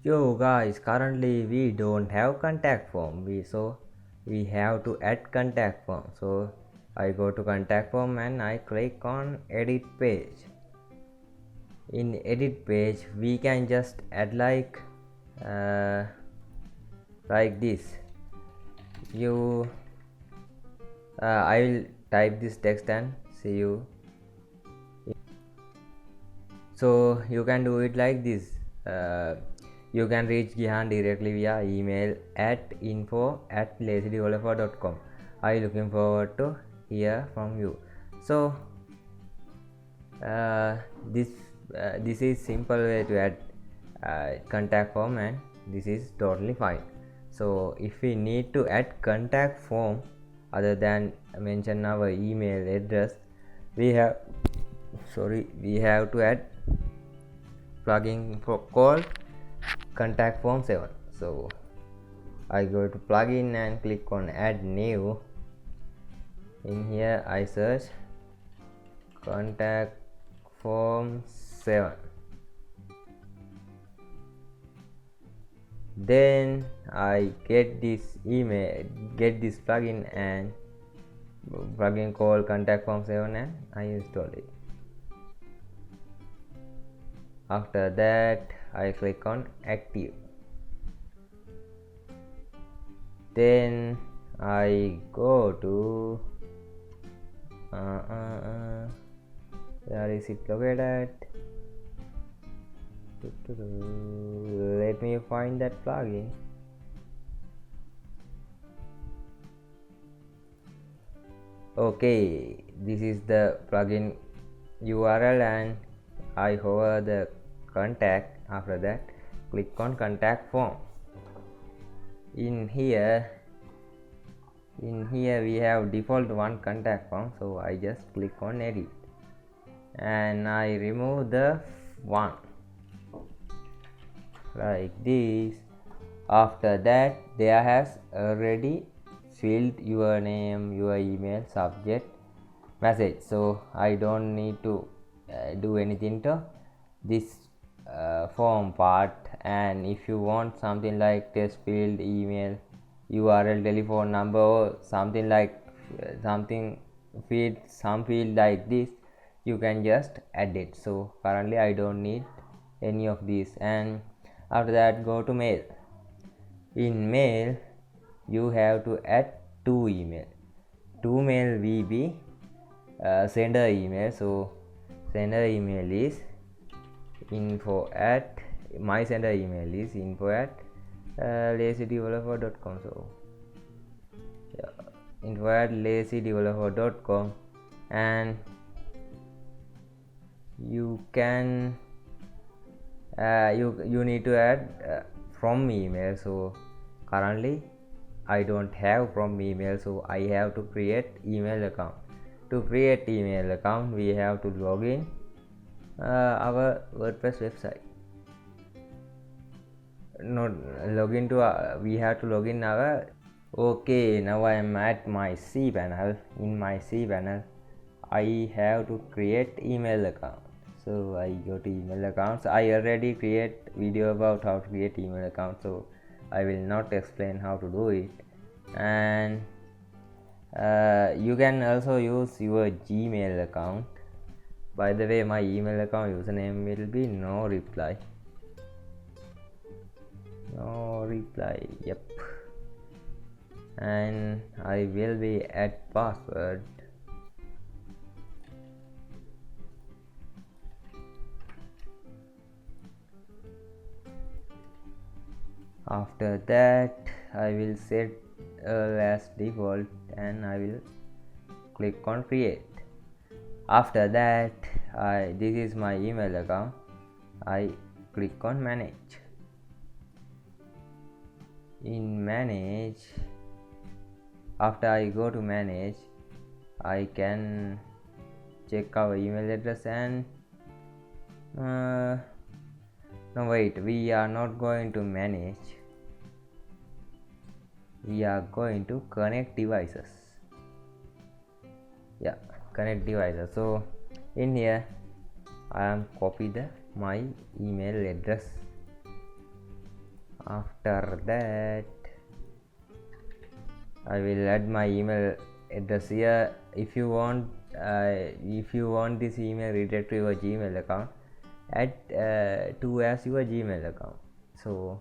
Yo guys, currently we don't have contact form. We have to add contact form. So I go to contact form and I click on edit page. In edit page we can just add uh, like this. You I will type this text and see you. So you can do it like this. You can reach Gihan directly via email at info@lazydeveloper.com. I looking forward to hear from you. So this this is simple way to add contact form, and this is totally fine. So if we need to add contact form other than mention our email address, we have to add plugin called contact form 7. So I go to plugin and click on add new. In here I search contact form 7. Then I get this plugin and plugin called contact form 7 and I install it. After that I click on active. Then I go to where is it located? Let me find that plugin. Okay, this is the plugin URL and I hover the contact. After that click on contact form. In here we have default one contact form, so I just click on edit and I remove the one like this. After that there has already filled your name, your email, subject, message, so I don't need to do anything to this form part. And if you want something like test field, email, URL, telephone number, or something like some field like this, you can just add it. So currently I don't need any of these. And after that go to mail. In mail you have to add two email will be sender email. So sender email is my sender email is info@lazydeveloper.com. so yeah, info@lazydeveloper.com. and you can you need to add from email. So currently I don't have from email, so I have to create email account. To create email account we have to log in our WordPress website. We have to log in our. Okay, now I am at my C panel. In my C panel I have to create email account. So I go to email accounts. I already create video about how to create email account, so I will not explain how to do it. And you can also use your Gmail account. By the way, my email account username will be no reply. Yep. And I will be at password. After that I will set as default and I will click on create. After that this is my email account. I click on manage. In manage, after I go to manage, I can check our email address and no wait, we are not going to manage, we are going to connect devices. Connect devices. So in here I am copy my email address After that, I will add my email address here. If you want this email related to your Gmail account, add to as your Gmail account, so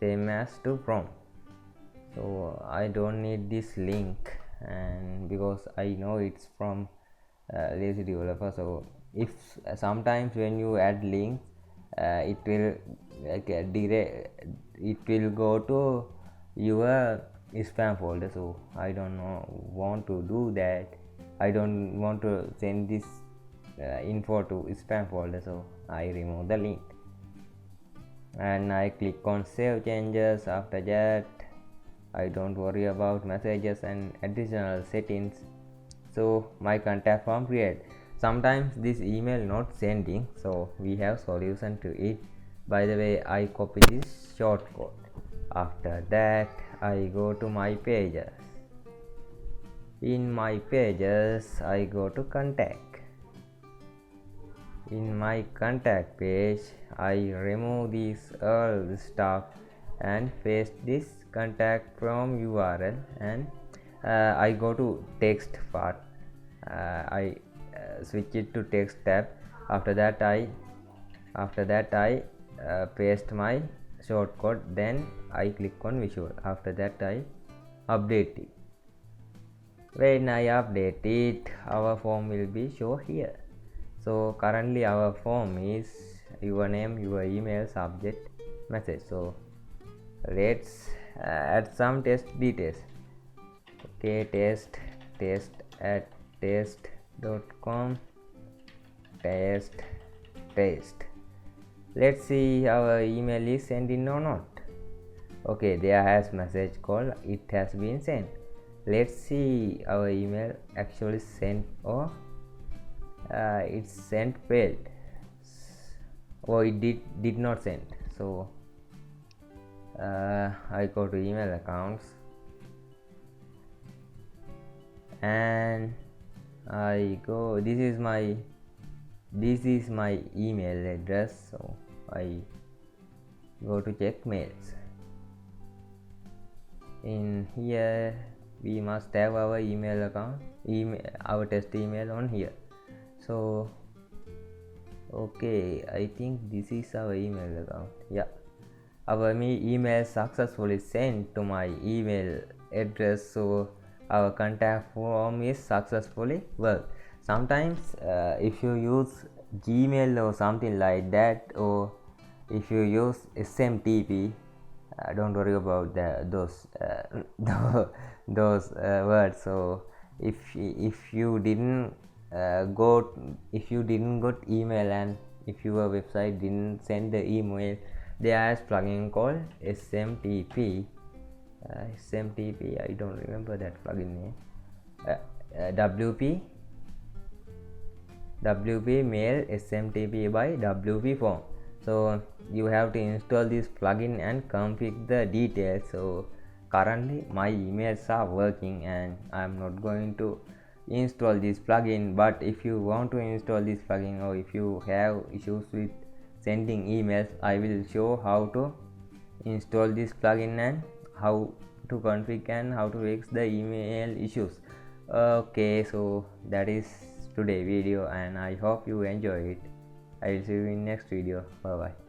same as to from. So I don't need this link, and because I know it's from lazy developer. So if sometimes when you add links, it will it will go to your spam folder. So I don't want to do that. I don't want to send this info to spam folder, so I remove the link and I click on save changes. After that, I don't worry about messages and additional settings. So my contact form created. Sometimes this email not sending, so we have solution to it. By the way, I copy this shortcode. After that, I go to my pages. In my pages, I go to contact. In my contact page, I remove this all stuff and paste this contact from URL, and I go to text part. I switch it to text tab. After that I paste my shortcode, then I click on visual. After that I update it. When I update it, our form will be shown here. So currently our form is your name, your email, subject, message. So let's add some test details. Okay, test at test.com, test. Let's see our email is sent in or not. Okay, there has message called it has been sent. Let's see our email actually sent or it's sent failed, or it did not send. So I go to email accounts and I go, this is my email address, so I go to check mails. In here we must have our email account, our test email on here. So okay, I think this is our email account. Yeah, our email successfully sent to my email address, so our contact form is successfully worked. Sometimes if you use Gmail or something like that, or if you use SMTP, don't worry about those words. So if you didn't got email, and if your website didn't send the email, there is plugin called SMTP. I don't remember that plugin name. WP mail SMTP by WP form. So you have to install this plugin and configure the details. So currently my emails are working and I'm not going to install this plugin, but if you want to install this plugin, or if you have issues with sending emails, I will show how to install this plugin and how to configure and how to fix the email issues. Okay, so that is today video, and I hope you enjoy it. I will see you in next video. Bye bye.